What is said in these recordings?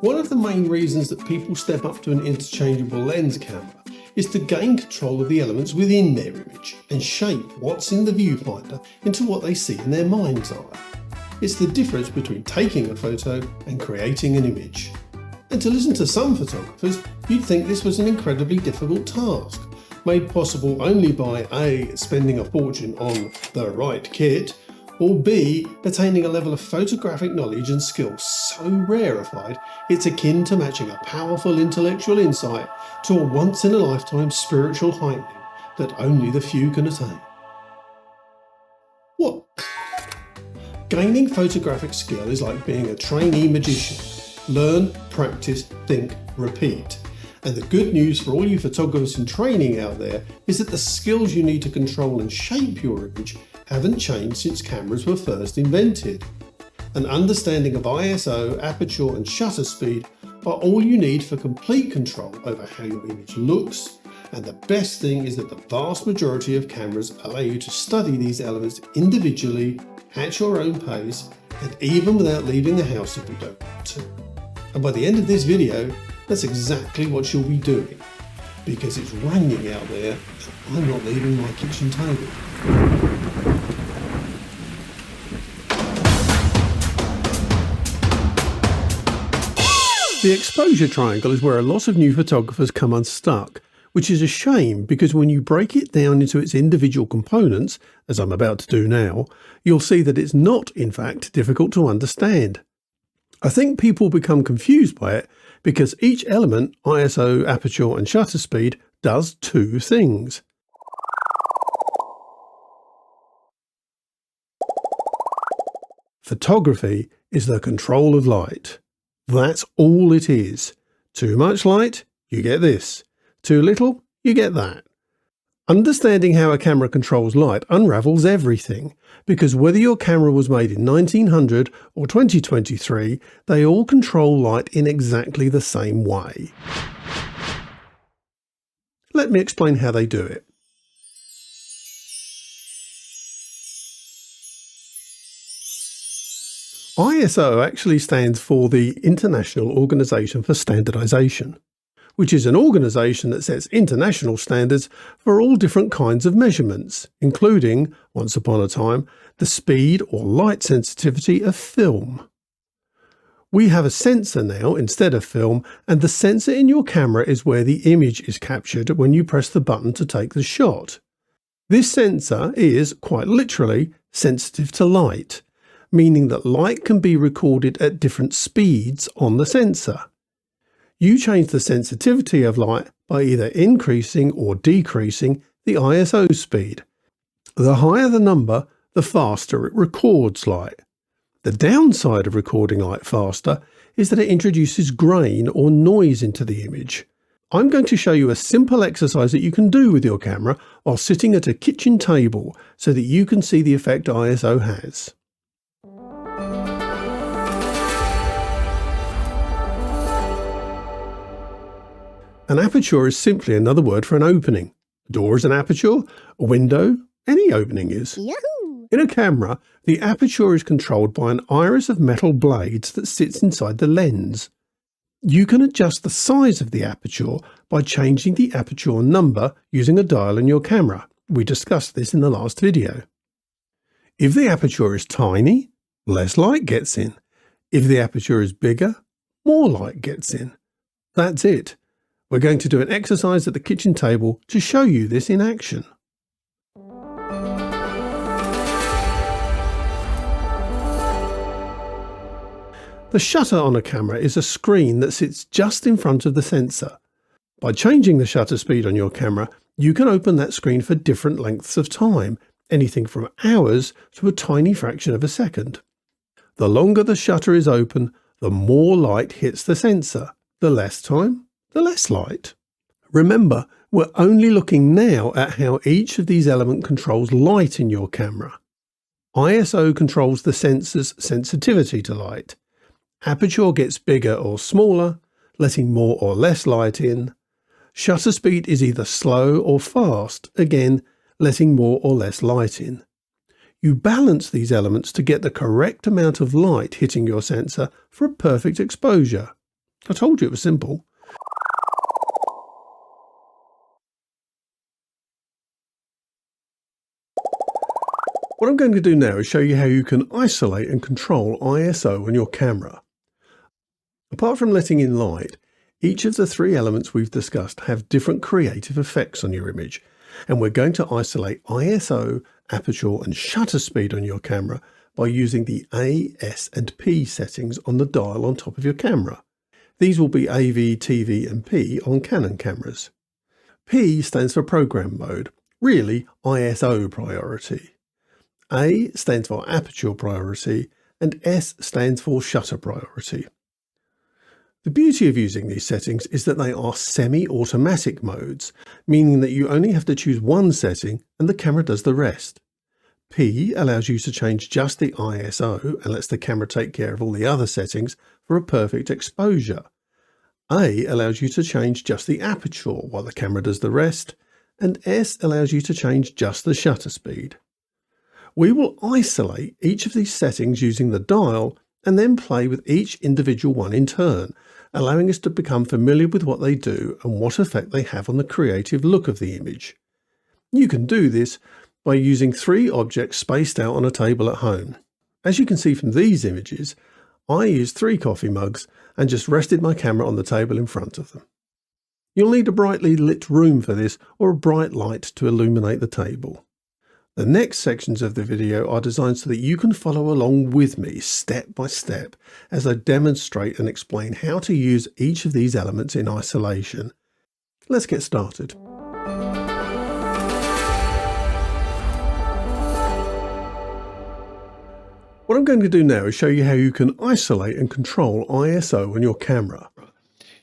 One of the main reasons that people step up to an interchangeable lens camera is to gain control of the elements within their image and shape what's in the viewfinder into what they see in their mind's eye. It's the difference between taking a photo and creating an image. And to listen to some photographers, you'd think this was an incredibly difficult task, made possible only by A, spending a fortune on the right kit, or B, attaining a level of photographic knowledge and skill so rarefied it's akin to matching a powerful intellectual insight to a once-in-a-lifetime spiritual heightening that only the few can attain. What? Gaining photographic skill is like being a trainee magician. Learn, practice, think, repeat. And the good news for all you photographers in training out there is that the skills you need to control and shape your image haven't changed since cameras were first invented. An understanding of ISO, aperture and shutter speed are all you need for complete control over how your image looks, and the best thing is that the vast majority of cameras allow you to study these elements individually, at your own pace, and even without leaving the house if you don't want to. And by the end of this video, that's exactly what you'll be doing, because it's raining out there and I'm not leaving my kitchen table. The exposure triangle is where a lot of new photographers come unstuck, which is a shame because when you break it down into its individual components, as I'm about to do now, you'll see that it's not, in fact, difficult to understand. I think people become confused by it because each element, ISO, aperture and shutter speed, does two things. Photography is the control of light. That's all it is. Too much light, you get this. Too little, you get that. Understanding how a camera controls light unravels everything, because whether your camera was made in 1900 or 2023, they all control light in exactly the same way. Let me explain how they do it. ISO actually stands for the International Organization for Standardization, which is an organisation that sets international standards for all different kinds of measurements, including, once upon a time, the speed or light sensitivity of film. We have a sensor now instead of film, and the sensor in your camera is where the image is captured when you press the button to take the shot. This sensor is, quite literally, sensitive to light, meaning that light can be recorded at different speeds on the sensor. You change the sensitivity of light by either increasing or decreasing the ISO speed. The higher the number, the faster it records light. The downside of recording light faster is that it introduces grain or noise into the image. I'm going to show you a simple exercise that you can do with your camera while sitting at a kitchen table so that you can see the effect ISO has. An aperture is simply another word for an opening. A door is an aperture, a window, any opening is. Yahoo! In a camera, the aperture is controlled by an iris of metal blades that sits inside the lens. You can adjust the size of the aperture by changing the aperture number using a dial in your camera. We discussed this in the last video. If the aperture is tiny, less light gets in. If the aperture is bigger, more light gets in. That's it. We're going to do an exercise at the kitchen table to show you this in action. The shutter on a camera is a screen that sits just in front of the sensor. By changing the shutter speed on your camera, you can open that screen for different lengths of time, anything from hours to a tiny fraction of a second. The longer the shutter is open, the more light hits the sensor. The less time, the less light. Remember, we're only looking now at how each of these elements controls light in your camera. ISO controls the sensor's sensitivity to light. Aperture gets bigger or smaller, letting more or less light in. Shutter speed is either slow or fast, again, letting more or less light in. You balance these elements to get the correct amount of light hitting your sensor for a perfect exposure. I told you it was simple. What I'm going to do now is show you how you can isolate and control ISO on your camera. Apart from letting in light, each of the three elements we've discussed have different creative effects on your image, and we're going to isolate ISO, aperture and shutter speed on your camera by using the A, S and P settings on the dial on top of your camera. These will be AV, TV and P on Canon cameras. P stands for program mode, really ISO priority. A stands for aperture priority and S stands for shutter priority. The beauty of using these settings is that they are semi-automatic modes, meaning that you only have to choose one setting and the camera does the rest. P allows you to change just the ISO and lets the camera take care of all the other settings for a perfect exposure. A allows you to change just the aperture while the camera does the rest, and S allows you to change just the shutter speed. We will isolate each of these settings using the dial and then play with each individual one in turn, allowing us to become familiar with what they do and what effect they have on the creative look of the image. You can do this by using three objects spaced out on a table at home. As you can see from these images, I used 3 coffee mugs and just rested my camera on the table in front of them. You'll need a brightly lit room for this or a bright light to illuminate the table. The next sections of the video are designed so that you can follow along with me step by step as I demonstrate and explain how to use each of these elements in isolation. Let's get started. What I'm going to do now is show you how you can isolate and control ISO on your camera.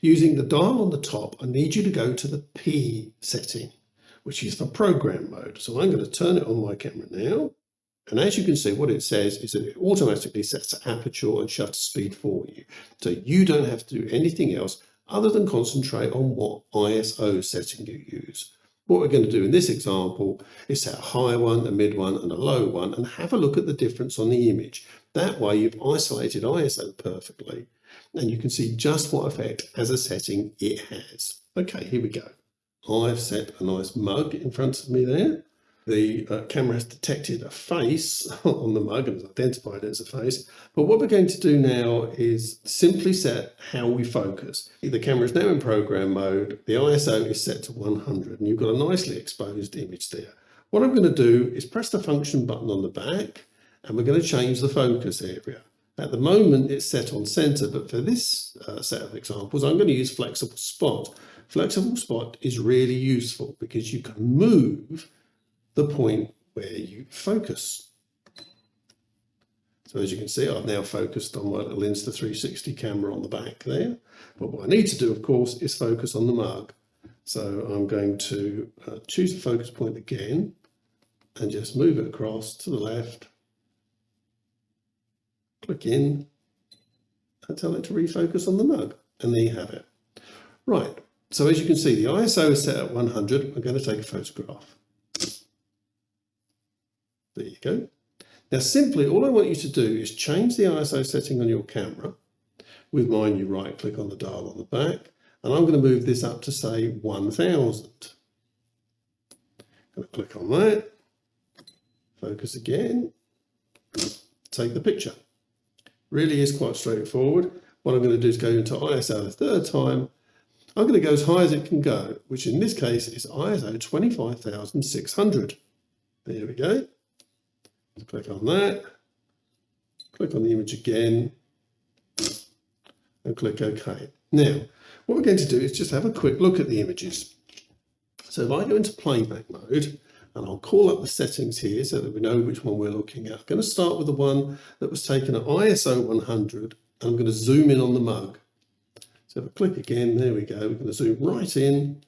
Using the dial on the top, I need you to go to the P setting, which is for program mode. So I'm going to turn it on my camera now. And as you can see, what it says is that it automatically sets aperture and shutter speed for you. So you don't have to do anything else other than concentrate on what ISO setting you use. What we're going to do in this example is set a high one, a mid one and a low one and have a look at the difference on the image. That way you've isolated ISO perfectly and you can see just what effect as a setting it has. Okay, here we go. I've set a nice mug in front of me there. The camera has detected a face on the mug and has identified it as a face. But what we're going to do now is simply set how we focus. The camera is now in program mode. The ISO is set to 100 and you've got a nicely exposed image there. What I'm going to do is press the function button on the back and we're going to change the focus area. At the moment it's set on center, but for this set of examples, I'm going to use flexible spot. Flexible spot is really useful because you can move the point where you focus. So as you can see, I've now focused on my little Insta360 camera on the back there. But what I need to do, of course, is focus on the mug. So I'm going to choose the focus point again and just move it across to the left. Click in and tell it to refocus on the mug. And there you have it. Right, so as you can see, the ISO is set at 100. I'm going to take a photograph. There you go. Now simply, all I want you to do is change the ISO setting on your camera. With mine, you right click on the dial on the back, and I'm going to move this up to say 1000. I'm going to click on that, focus again, take the picture. Really is quite straightforward. What I'm going to do is go into ISO a third time. I'm going to go as high as it can go, which in this case is ISO 25,600. There we go. Click on that, click on the image again, and click OK. Now, what we're going to do is just have a quick look at the images. So if I go into playback mode, and I'll call up the settings here so that we know which one we're looking at. I'm going to start with the one that was taken at ISO 100, and I'm going to zoom in on the mug. So if I click again, there we go, we're going to zoom right in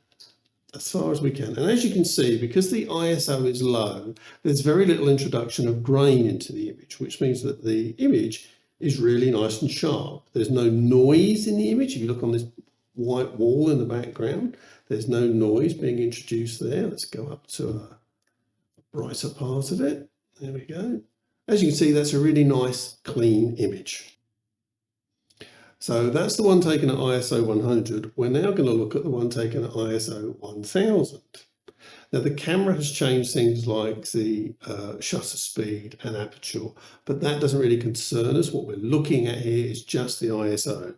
as far as we can. And as you can see, because the ISO is low, there's very little introduction of grain into the image, which means that the image is really nice and sharp. There's no noise in the image. If you look on this white wall in the background, there's no noise being introduced there. Let's go up to a brighter part of it. There we go. As you can see, that's a really nice, clean image. So that's the one taken at ISO 100. We're now going to look at the one taken at ISO 1000. Now the camera has changed things like the shutter speed and aperture, but that doesn't really concern us. What we're looking at here is just the ISO.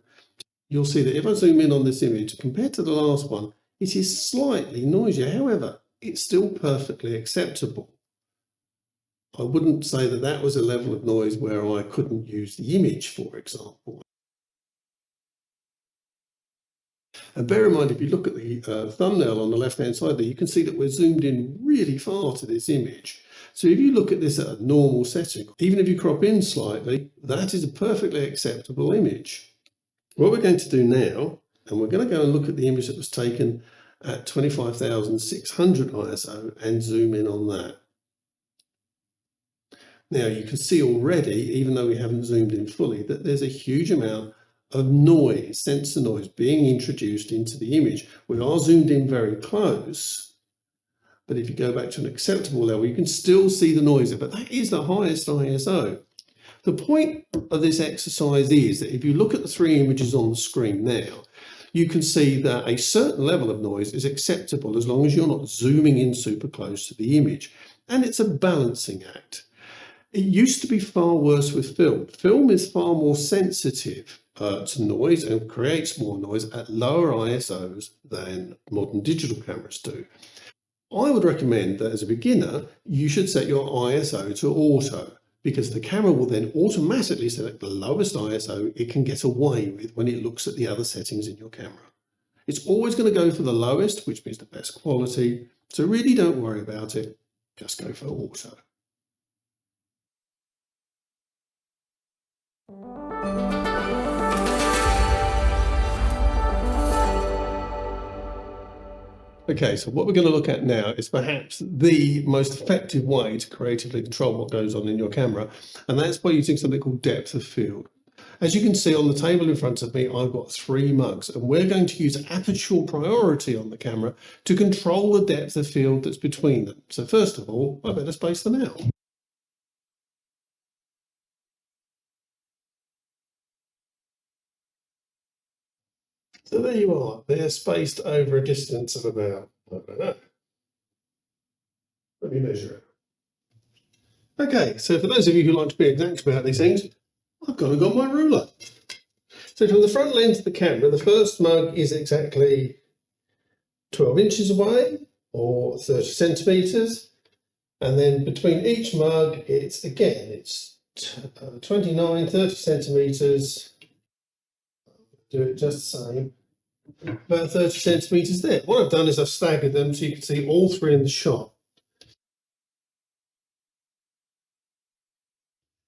You'll see that if I zoom in on this image, compared to the last one, it is slightly noisier. However, it's still perfectly acceptable. I wouldn't say that that was a level of noise where I couldn't use the image, for example. And bear in mind, if you look at the thumbnail on the left-hand side there, you can see that we're zoomed in really far to this image. So if you look at this at a normal setting, even if you crop in slightly, that is a perfectly acceptable image. What we're going to do now, and we're going to go and look at the image that was taken at 25,600 ISO and zoom in on that. Now you can see already, even though we haven't zoomed in fully, that there's a huge amount of noise, sensor noise being introduced into the image. We are zoomed in very close, but if you go back to an acceptable level, you can still see the noise, but that is the highest ISO. The point of this exercise is that if you look at the three images on the screen now, you can see that a certain level of noise is acceptable as long as you're not zooming in super close to the image. And it's a balancing act. It used to be far worse with film. Film is far more sensitive to noise and creates more noise at lower ISOs than modern digital cameras do. I would recommend that as a beginner, you should set your ISO to auto, because the camera will then automatically select the lowest ISO it can get away with when it looks at the other settings in your camera. It's always going to go for the lowest, which means the best quality. So really don't worry about it. Just go for auto. Okay, so what we're going to look at now is perhaps the most effective way to creatively control what goes on in your camera, and that's by using something called depth of field. As you can see on the table in front of me, I've got 3 mugs, and we're going to use aperture priority on the camera to control the depth of field that's between them. So first of all, I better space them out. So there you are. They're spaced over a distance of about, I don't know. Let me measure it. Okay, so for those of you who like to be exact about these things, I've gone and got my ruler. So from the front lens of the camera, the first mug is exactly 12 inches away, or 30 centimetres. And then between each mug, it's 29, 30 centimetres. Do it just the same. About 30 centimetres there. What I've done is I've staggered them so you can see all 3 in the shot.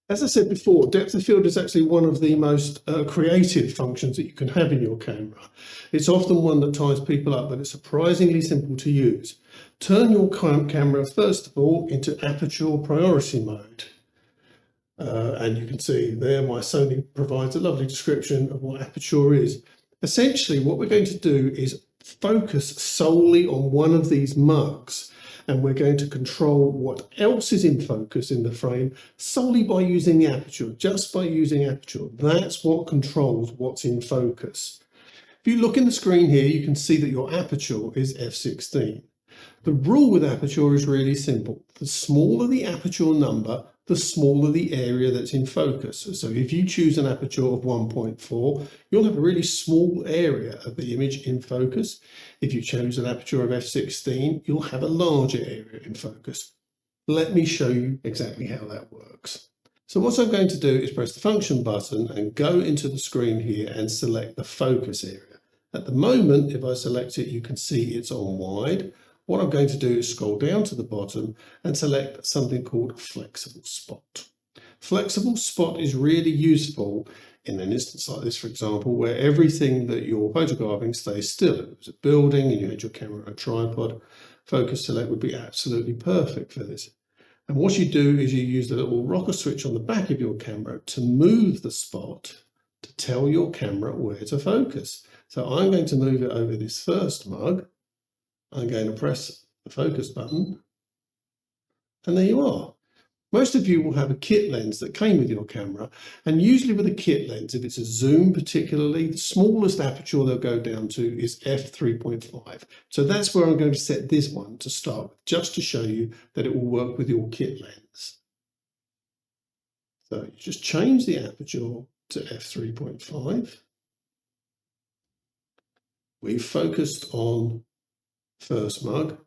As I said before, depth of field is actually one of the most creative functions that you can have in your camera. It's often one that ties people up, but it's surprisingly simple to use. Turn your camera, first of all, into aperture priority mode. And you can see there my Sony provides a lovely description of what aperture is. Essentially, what we're going to do is focus solely on one of these mugs, and we're going to control what else is in focus in the frame solely by using the aperture, just by using aperture. That's what controls what's in focus. If you look in the screen here, you can see that your aperture is f16. The rule with aperture is really simple. The smaller the aperture number, the smaller the area that's in focus. So if you choose an aperture of 1.4, you'll have a really small area of the image in focus. If you choose an aperture of f16, you'll have a larger area in focus. Let me show you exactly how that works. So what I'm going to do is press the function button and go into the screen here and select the focus area. At the moment, if I select it, you can see it's on wide. What I'm going to do is scroll down to the bottom and select something called flexible spot. Flexible spot is really useful in an instance like this, for example, where everything that you're photographing stays still. If it was a building and you had your camera on a tripod, focus select would be absolutely perfect for this. And what you do is you use the little rocker switch on the back of your camera to move the spot to tell your camera where to focus. So I'm going to move it over this first mug. I'm going to press the focus button, and there you are. Most of you will have a kit lens that came with your camera, and usually with a kit lens, if it's a zoom particularly, the smallest aperture they'll go down to is f3.5. So that's where I'm going to set this one to start with, just to show you that it will work with your kit lens. So you just change the aperture to f3.5. We've focused on first mug,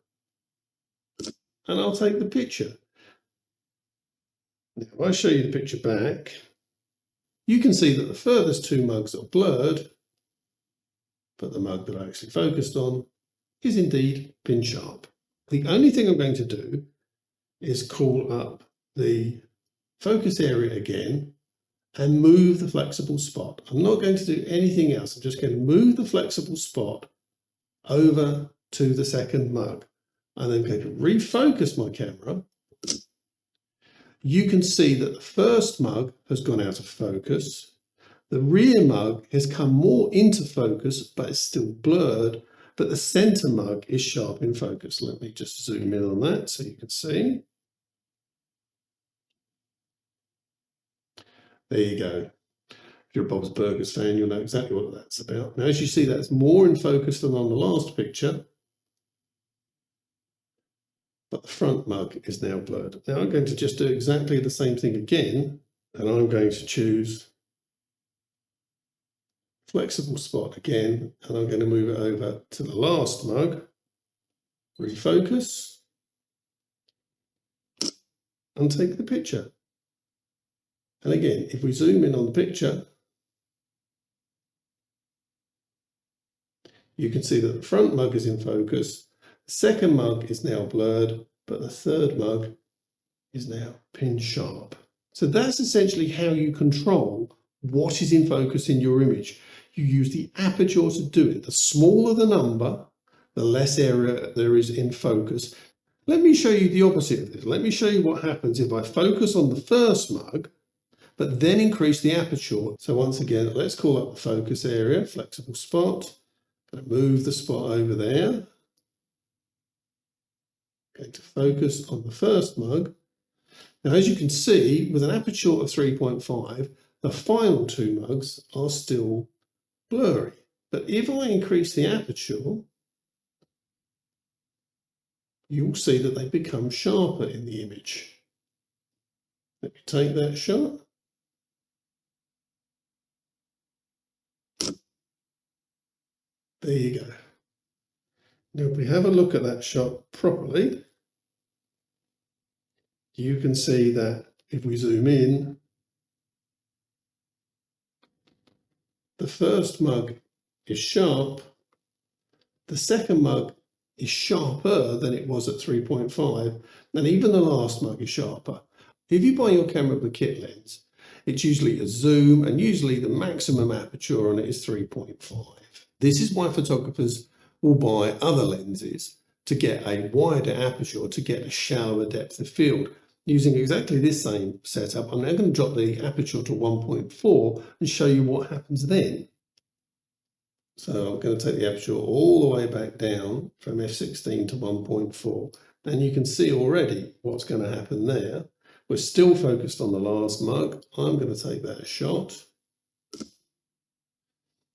and I'll take the picture. Now, if I show you the picture back, you can see that the furthest two mugs are blurred, but the mug that I actually focused on is indeed pin sharp. The only thing I'm going to do is call up the focus area again and move the flexible spot. I'm not going to do anything else. I'm just going to move the flexible spot over to the second mug. I'm then going to refocus my camera. You can see that the first mug has gone out of focus. The rear mug has come more into focus, but it's still blurred, but the center mug is sharp in focus. Let me just zoom in on that so you can see. There you go. If you're a Bob's Burgers fan, you'll know exactly what that's about. Now, as you see, that's more in focus than on the last picture, but the front mug is now blurred. Now I'm going to just do exactly the same thing again, and I'm going to choose flexible spot again, and I'm going to move it over to the last mug, refocus, and take the picture. And again, if we zoom in on the picture, you can see that the front mug is in focus, the second mug is now blurred, but the third mug is now pin sharp. So that's essentially how you control what is in focus in your image. You use the aperture to do it. The smaller the number, the less area there is in focus. Let me show you the opposite of this. Let me show you what happens if I focus on the first mug, but then increase the aperture. So once again, let's call up the focus area, flexible spot. Going to move the spot over there. Going to focus on the first mug. Now, as you can see, with an aperture of 3.5, the final two mugs are still blurry. But if I increase the aperture, you'll see that they become sharper in the image. Let me take that shot. There you go. Now, if we have a look at that shot properly, you can see that if we zoom in, the first mug is sharp, the second mug is sharper than it was at 3.5, and even the last mug is sharper. If you buy your camera with a kit lens, it's usually a zoom, and usually the maximum aperture on it is 3.5. This is why photographers will buy other lenses to get a wider aperture, to get a shallower depth of field. Using exactly this same setup, I'm now going to drop the aperture to 1.4 and show you what happens then. So I'm going to take the aperture all the way back down from f16 to 1.4, and you can see already what's going to happen there. We're still focused on the last mug. I'm going to take that shot,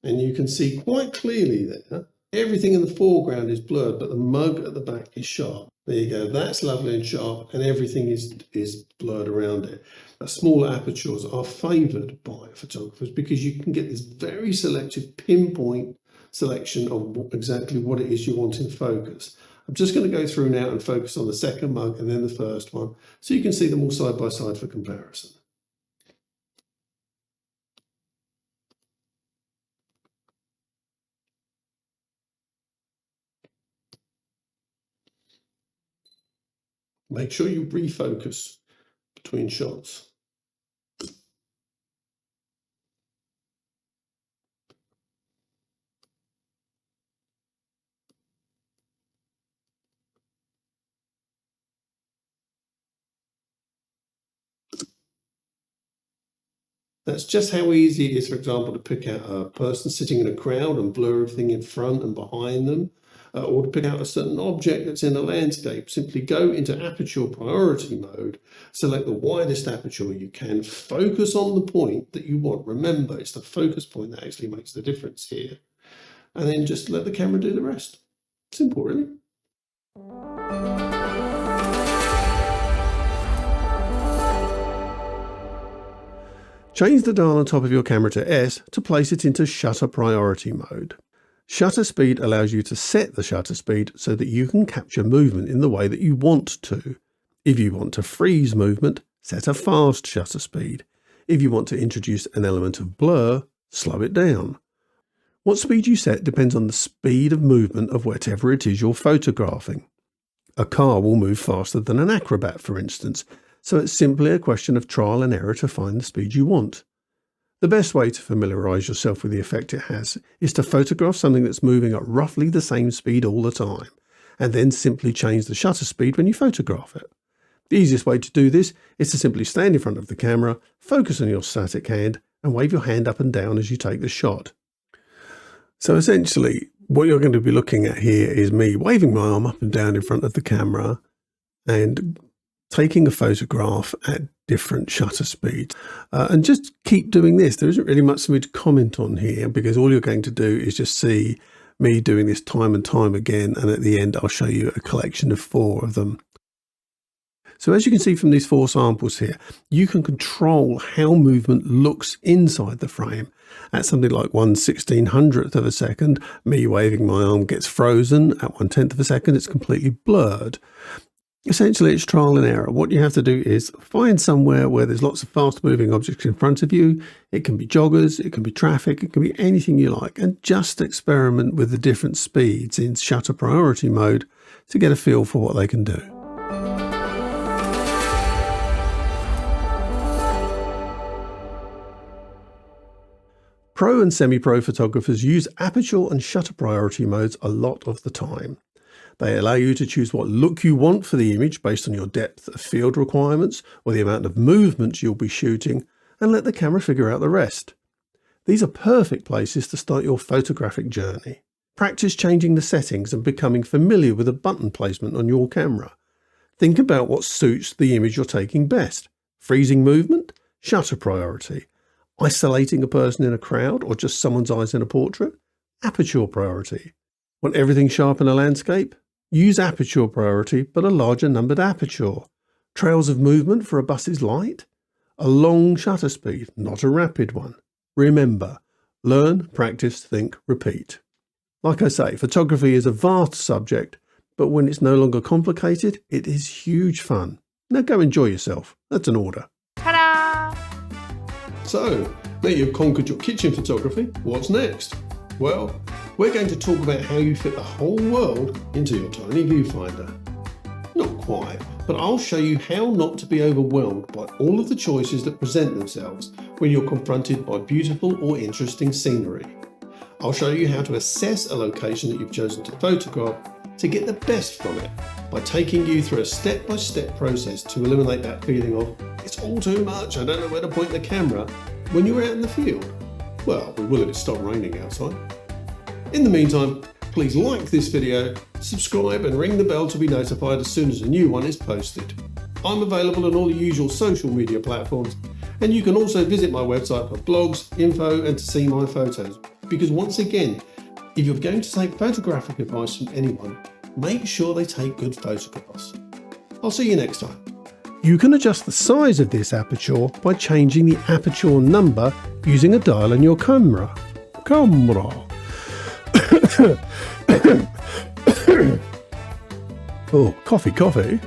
and you can see quite clearly there, everything in the foreground is blurred, but the mug at the back is sharp. There you go, that's lovely and sharp, and everything is blurred around it. Smaller apertures are favoured by photographers because you can get this very selective pinpoint selection of exactly what it is you want in focus. I'm just going to go through now and focus on the second mug and then the first one, so you can see them all side by side for comparison. Make sure you refocus between shots. That's just how easy it is, for example, to pick out a person sitting in a crowd and blur everything in front and behind them, or to pick out a certain object that's in a landscape, simply go into aperture priority mode, select the widest aperture you can, focus on the point that you want. Remember, it's the focus point that actually makes the difference here. And then just let the camera do the rest. Simple, really. Change the dial on top of your camera to S to place it into shutter priority mode. Shutter speed allows you to set the shutter speed so that you can capture movement in the way that you want to. If you want to freeze movement, set a fast shutter speed. If you want to introduce an element of blur, slow it down. What speed you set depends on the speed of movement of whatever it is you're photographing. A car will move faster than an acrobat, for instance, so it's simply a question of trial and error to find the speed you want. The best way to familiarise yourself with the effect it has is to photograph something that's moving at roughly the same speed all the time, and then simply change the shutter speed when you photograph it. The easiest way to do this is to simply stand in front of the camera, focus on your static hand, and wave your hand up and down as you take the shot. So essentially, what you're going to be looking at here is me waving my arm up and down in front of the camera and taking a photograph at different shutter speeds. And just keep doing this. There isn't really much for me to comment on here because all you're going to do is just see me doing this time and time again. And at the end, I'll show you a collection of 4 of them. So as you can see from these 4 samples here, you can control how movement looks inside the frame. At something like 1/1600th of a second, me waving my arm gets frozen. At 1/10th of a second, it's completely blurred. Essentially, it's trial and error. What you have to do is find somewhere where there's lots of fast-moving objects in front of you. It can be joggers, it can be traffic, it can be anything you like, and just experiment with the different speeds in shutter priority mode to get a feel for what they can do. Pro and semi-pro photographers use aperture and shutter priority modes a lot of the time. They allow you to choose what look you want for the image based on your depth of field requirements or the amount of movement you'll be shooting, and let the camera figure out the rest. These are perfect places to start your photographic journey. Practice changing the settings and becoming familiar with the button placement on your camera. Think about what suits the image you're taking best. Freezing movement? Shutter priority. Isolating a person in a crowd or just someone's eyes in a portrait? Aperture priority. Want everything sharp in a landscape? Use aperture priority, but a larger numbered aperture. Trails of movement for a bus's light? A long shutter speed, not a rapid one. Remember, learn, practice, think, repeat. Like I say, photography is a vast subject, but when it's no longer complicated, it is huge fun. Now go enjoy yourself. That's an order. Ta-da! So, now you've conquered your kitchen photography, what's next? Well, we're going to talk about how you fit the whole world into your tiny viewfinder. Not quite, but I'll show you how not to be overwhelmed by all of the choices that present themselves when you're confronted by beautiful or interesting scenery. I'll show you how to assess a location that you've chosen to photograph to get the best from it by taking you through a step-by-step process to eliminate that feeling of, it's all too much, I don't know where to point the camera, when you're out in the field. Well, we will if it stops raining outside. In the meantime, please like this video, subscribe and ring the bell to be notified as soon as a new one is posted. I'm available on all the usual social media platforms, and you can also visit my website for blogs, info and to see my photos. Because once again, if you're going to take photographic advice from anyone, make sure they take good photographs. I'll see you next time. You can adjust the size of this aperture by changing the aperture number using a dial on your camera. Oh, coffee.